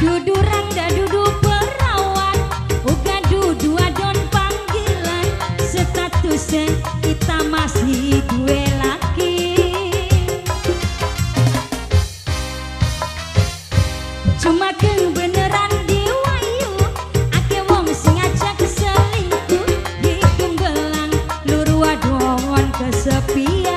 Dudu rangga dudu perawan, uga dudu adon panggilan. Statusnya kita masih duwe laki. Cuma kebeneran diwayu, ake wong sing ajak selingkuh. Hidung belang luru adon kesepian.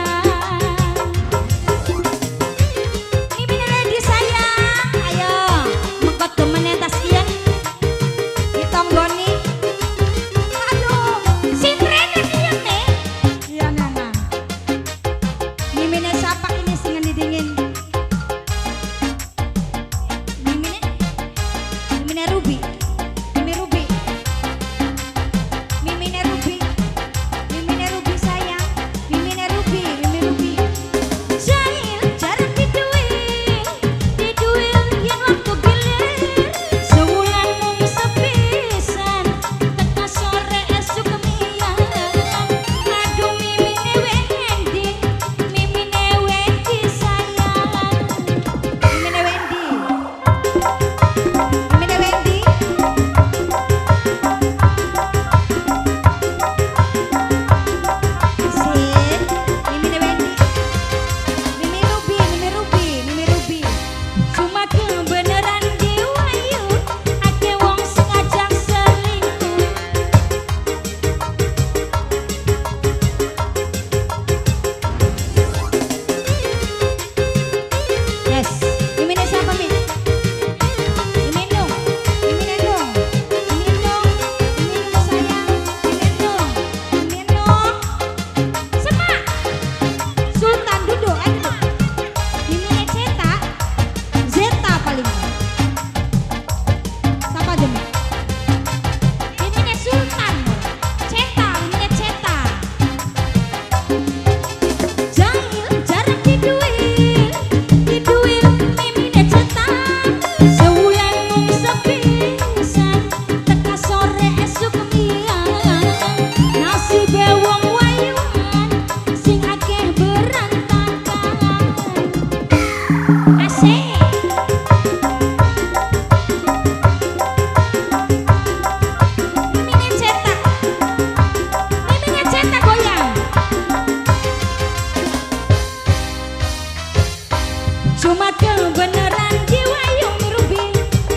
Cuma kebeneran jiwayu Ruby,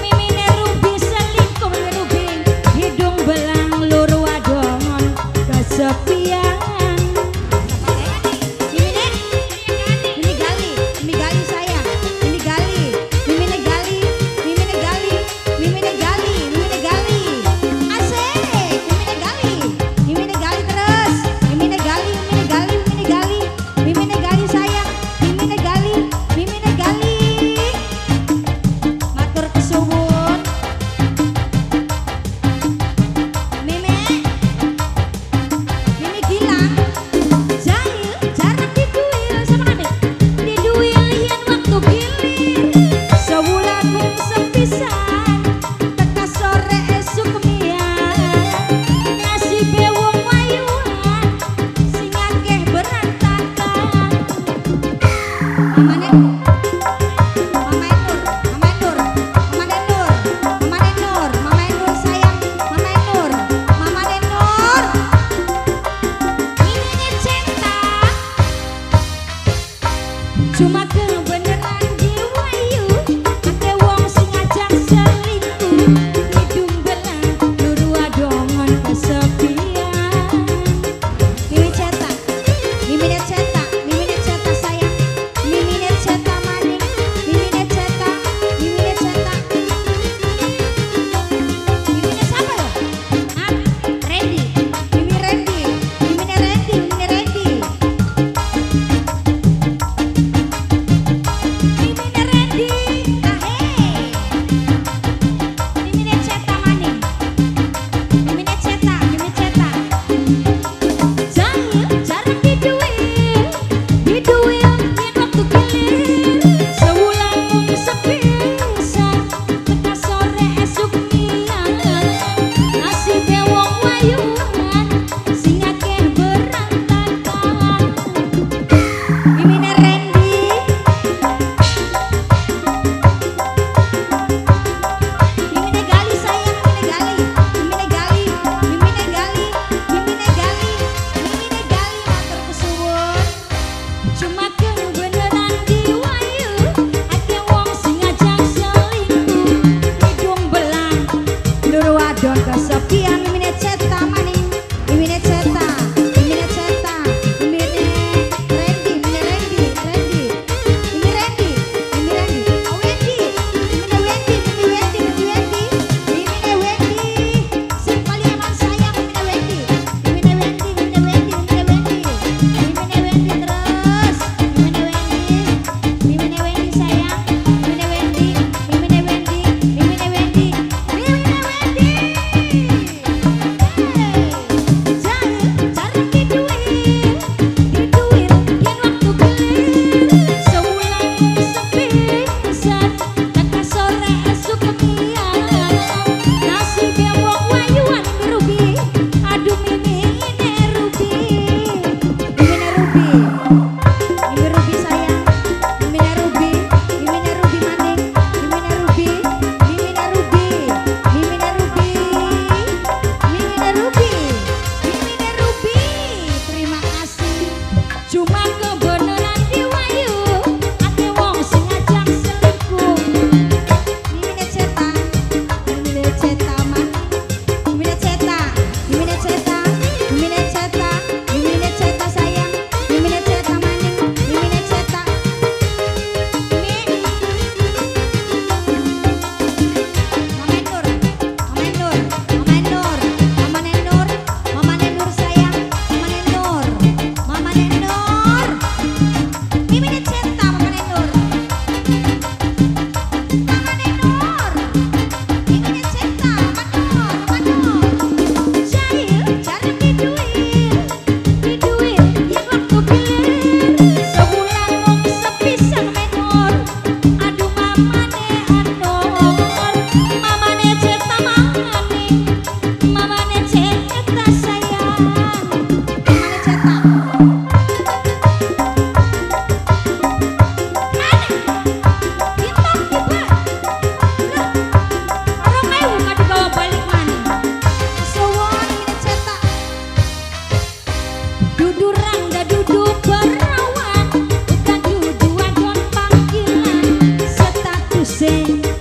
mimine Ruby selingkuh Ruby. Hidung belang luru adon kesepian. Mimi gali sayang, mimi gali, mimine gali, mimine gali, mimine gali, mimine gali. Asik, mimine gali terus, mimine gali, mimine gali, mimine gali, mimine gali sayang, mimine gali, mimine gali. Matur kesuwun. Mimi Gilang. Jahil jarang diduil sama kami. Diduil yen waktu gilir. Sewulan mung sepisan. Teka sore esuk kemian. Nasibe wong wayuan. Sing akeh berantakan. Mamane cuma kebeneran jiwayu, ake wong sing ajak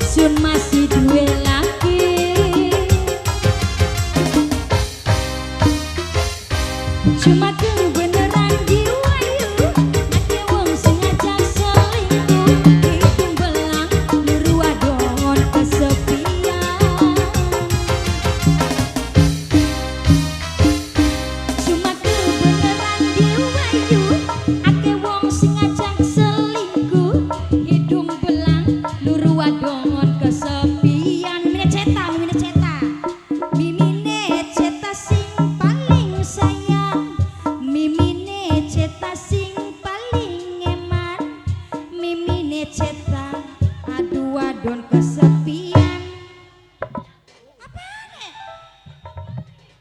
sun masih duwe laki. Cuma kebeneran diwayu ake wong sing ngajak selingkuh, hidung belang luru wadon kesepian. Cuma kebeneran diwayu ake wong sing ngajak selingkuh, hidung belang luru wadon kesepian. Mimine ceta mimine ceta sing paling sayang, mimine ceta sing paling eman, mimine ceta aduh wadon kesepian. Apane?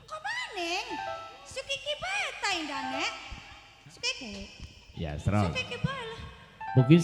Kok maning? Sukiki bae ta indane? Sukiki. Ya, serong. Sukiki bae lah. Mungkin